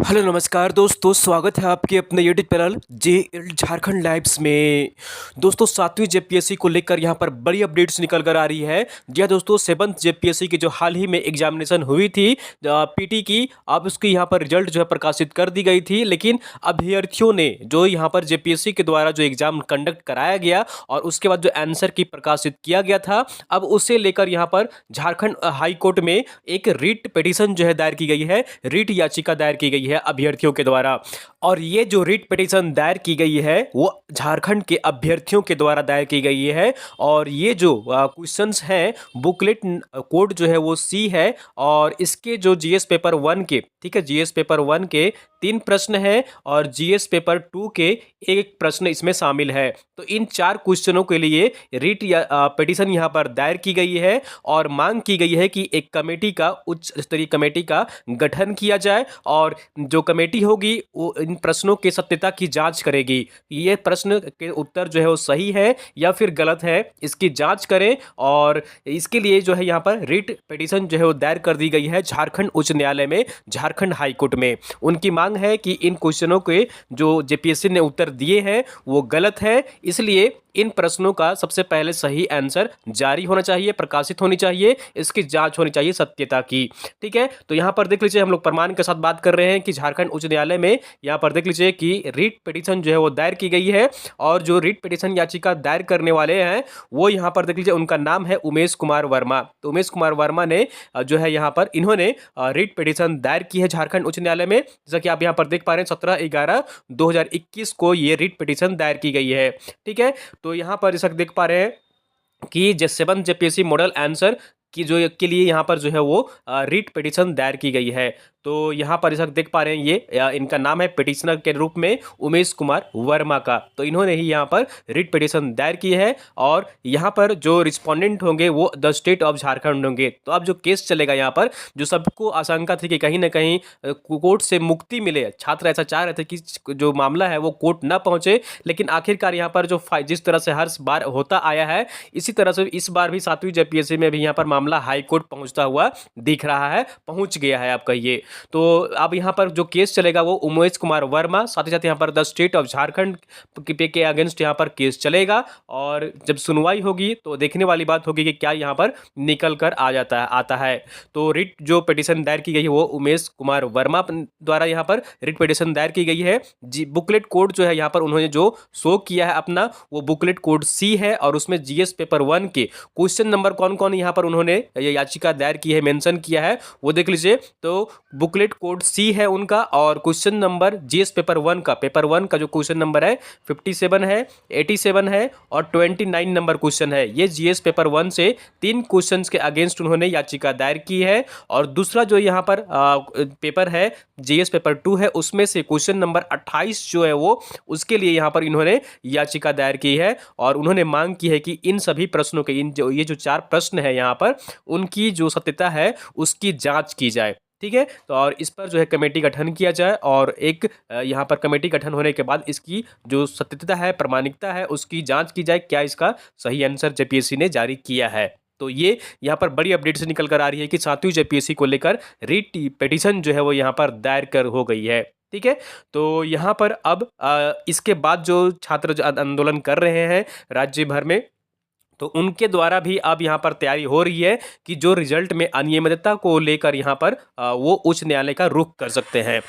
Hello नमस्कार दोस्तों, स्वागत है आपके अपने यूट्यूब चैनल जे झारखंड लाइव्स में। दोस्तों 7वीं जेपीएससी को लेकर यहां पर बड़ी अपडेट्स निकल कर आ रही है। जी हाँ दोस्तों, 7th जेपीएससी की जो हाल ही में एग्जामिनेशन हुई थी पीटी की, अब उसकी यहां पर रिजल्ट जो है प्रकाशित कर दी गई थी। लेकिन अभ्यर्थियों ने जो यहां पर जेपीएससी के द्वारा जो एग्जाम कंडक्ट कराया गया और उसके बाद जो आंसर की प्रकाशित किया गया था, अब उसे लेकर यहां पर झारखंड हाई कोर्ट में एक रिट पिटीशन जो है दायर की गई है, रिट याचिका दायर की गई है अभ्यर्थियों के द्वारा। और ये जो रिट पिटीशन दायर की गई है वो झारखंड के अभ्यर्थियों के द्वारा दायर की गई है। और ये जो क्वेश्चंस हैं, बुकलेट कोड जो है वो सी है। और इसके जो जीएस पेपर 1 के, ठीक है, जीएस पेपर 1 के 3 प्रश्न हैं और जीएस पेपर 2 के एक प्रश्न इसमें शामिल है। तो इन 4 क्वेश्चनों के लिए रिट या पिटीशन यहाँ पर दायर की गई है और मांग की गई है कि एक कमेटी का, उच्च स्तरीय कमेटी का गठन किया जाए और जो कमेटी होगी वो इन प्रश्नों की सत्यता की जांच करेगी। ये प्रश्न के उत्तर जो है वो सही है या फिर गलत है, इसकी जांच करें। और इसके लिए जो है यहाँ पर रिट पिटीशन जो है वो दायर कर दी गई है झारखंड उच्च न्यायालय में, झारखंड हाई कोर्ट में। उनकी मांग है कि इन क्वेश्चनों के जो जेपीएससी ने उत्तर दिए हैं वो गलत है, इसलिए इन प्रश्नों का सबसे पहले सही आंसर जारी होना चाहिए, प्रकाशित होनी चाहिए, इसकी जांच होनी चाहिए सत्यता की। ठीक है, तो यहां पर देख लीजिए, हम लोग प्रमाण के साथ बात कर रहे हैं कि झारखंड उच्च न्यायालय में यहां पर देख लीजिए कि रिट पिटीशन जो है वो दायर की गई है। और जो रिट पिटीशन याचिका दायर करने वाले हैं वो यहां पर देख लीजिए, उनका नाम है उमेश कुमार वर्मा। तो उमेश कुमार वर्मा ने जो है यहाँ पर इन्होंने रिट पिटीशन दायर की है झारखंड उच्च न्यायालय में। जैसा कि आप यहाँ पर देख पा रहे हैं, 17/11/2021 को ये रिट पिटीशन दायर की गई है। ठीक है, तो यहाँ पर जैसा देख पा रहे हैं कि 7 जेपीएससी मॉडल आंसर की जो के लिए यहाँ पर जो है वो रिट पिटीशन दायर की गई है। तो यहाँ पर जैसा देख पा रहे हैं, ये इनका नाम है पिटिशनर के रूप में उमेश कुमार वर्मा का। तो इन्होंने ही यहाँ पर रिट पिटीशन दायर की है और यहाँ पर जो रिस्पोंडेंट होंगे वो द स्टेट ऑफ झारखंड होंगे। तो अब जो केस चलेगा यहाँ पर, जो सबको आशंका थी कि कहीं ना कहीं कोर्ट से मुक्ति मिले, छात्र ऐसा चाह रहे थे कि जो मामला है वो कोर्ट ना पहुंचे, लेकिन आखिरकार यहाँ पर जो जिस तरह से हर बार होता आया है, इसी तरह से इस बार भी 7वीं जेपीएससी में भी यहाँ पर मामला हाई कोर्ट पहुंचता हुआ दिख रहा है, पहुंच गया है आप कहिए। तो अब यहाँ पर जो केस चलेगा वो उमेश कुमार वर्मा, साथ ही साथ यहाँ पर द स्टेट ऑफ झारखंड के अगेंस्ट यहाँ पर केस चलेगा। और जब सुनवाई होगी तो देखने वाली बात होगी कि क्या यहाँ पर निकल कर आता है। तो रिट जो पिटीशन दायर की गई है वो उमेश कुमार वर्मा द्वारा यहाँ पर रिट पिटीशन दायर की गई है। जी, बुकलेट कोड जो है यहाँ पर उन्होंने जो शो किया है अपना, वो बुकलेट कोड सी है और उसमें जीएस पेपर 1 के क्वेश्चन नंबर कौन कौन यहाँ पर उन्होंने ये याचिका दायर की है, मेंशन किया है, वो देख लीजिए। तो बुकलेट कोड सी है उनका और क्वेश्चन नंबर जीएस पेपर 1 का, पेपर 1 का जो क्वेश्चन नंबर है 57 है, 87 है और 29 नंबर क्वेश्चन है। ये जीएस पेपर 1 से 3 क्वेश्चंस के अगेंस्ट उन्होंने याचिका दायर की है। और दूसरा जो यहाँ पर पेपर है, जीएस पेपर 2 है, उसमें से क्वेश्चन नंबर 28 जो है वो, उसके लिए यहाँ पर इन्होंने याचिका दायर की है। और उन्होंने मांग की है कि इन सभी प्रश्नों के, ये जो 4 प्रश्न है यहाँ पर, उनकी जो सत्यता है उसकी जांच की जाए। ठीक है, तो और इस पर जो है कमेटी गठन किया जाए और एक यहाँ पर कमेटी गठन होने के बाद इसकी जो सत्यता है, प्रामाणिकता है, उसकी जांच की जाए, क्या इसका सही आंसर जेपीएससी ने जारी किया है। तो ये यहाँ पर बड़ी अपडेट से निकल कर आ रही है कि 7वीं जेपीएससी को लेकर रिट पिटीशन जो है वो यहाँ पर दायर कर हो गई है। ठीक है, तो यहाँ पर अब इसके बाद जो छात्र जो आंदोलन कर रहे हैं राज्य भर में, तो उनके द्वारा भी अब यहाँ पर तैयारी हो रही है कि जो रिजल्ट में अनियमितता को लेकर यहाँ पर वो उच्च न्यायालय का रुख कर सकते हैं।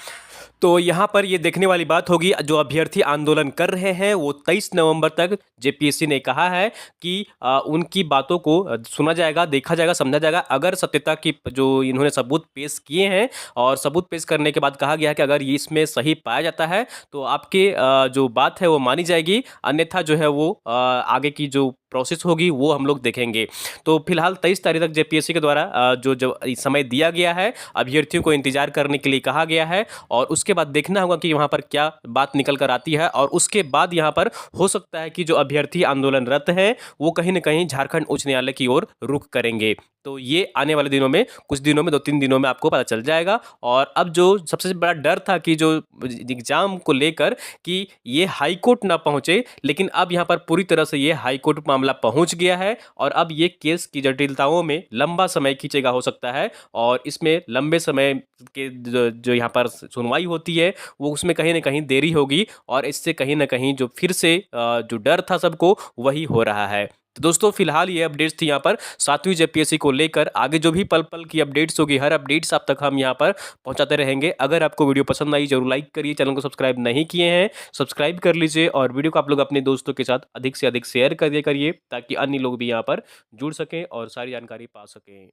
तो यहाँ पर ये देखने वाली बात होगी, जो अभ्यर्थी आंदोलन कर रहे हैं वो 23 नवंबर तक, जेपीएससी ने कहा है कि उनकी बातों को सुना जाएगा, देखा जाएगा, समझा जाएगा। अगर सत्यता की जो इन्होंने सबूत पेश किए हैं और सबूत पेश करने के बाद कहा गया है कि अगर ये इसमें सही पाया जाता है तो आपके जो बात है वो मानी जाएगी, अन्यथा जो है वो आगे की जो प्रोसेस होगी वो हम लोग देखेंगे। तो फिलहाल 23 तारीख तक जेपीएससी के द्वारा जो समय दिया गया है, अभ्यर्थियों को इंतजार करने के लिए कहा गया है। और उसके बाद देखना होगा कि वहाँ पर क्या बात निकल कर आती है। और उसके बाद यहाँ पर हो सकता है कि जो अभ्यर्थी आंदोलनरत हैं वो कहीं ना कहीं झारखंड उच्च न्यायालय की ओर रुख करेंगे। तो ये आने वाले दिनों में, कुछ दिनों में, 2-3 दिनों में आपको पता चल जाएगा। और अब जो सबसे बड़ा डर था कि जो एग्जाम को लेकर कि ये हाई कोर्ट ना पहुंचे, लेकिन अब यहाँ पर पूरी तरह से ये हाई कोर्ट मामला मामला पहुंच गया है और अब ये केस की जटिलताओं में लंबा समय खींचेगा हो सकता है और इसमें लंबे समय के जो यहाँ पर सुनवाई होती है वो उसमें कहीं ना कहीं देरी होगी और इससे कहीं ना कहीं जो फिर से जो डर था सबको वही हो रहा है। तो दोस्तों फिलहाल ये अपडेट्स थी यहाँ पर 7वीं जेपीएससी को लेकर। आगे जो भी पल पल की अपडेट्स होगी हर अपडेट्स आप तक हम यहाँ पर पहुंचाते रहेंगे। अगर आपको वीडियो पसंद आई जरूर लाइक करिए, चैनल को सब्सक्राइब नहीं किए हैं सब्सक्राइब कर लीजिए और वीडियो को आप लोग अपने दोस्तों के साथ अधिक से अधिक शेयर करिए ताकि अन्य लोग भी यहाँ पर जुड़ सकें और सारी जानकारी पा सकें।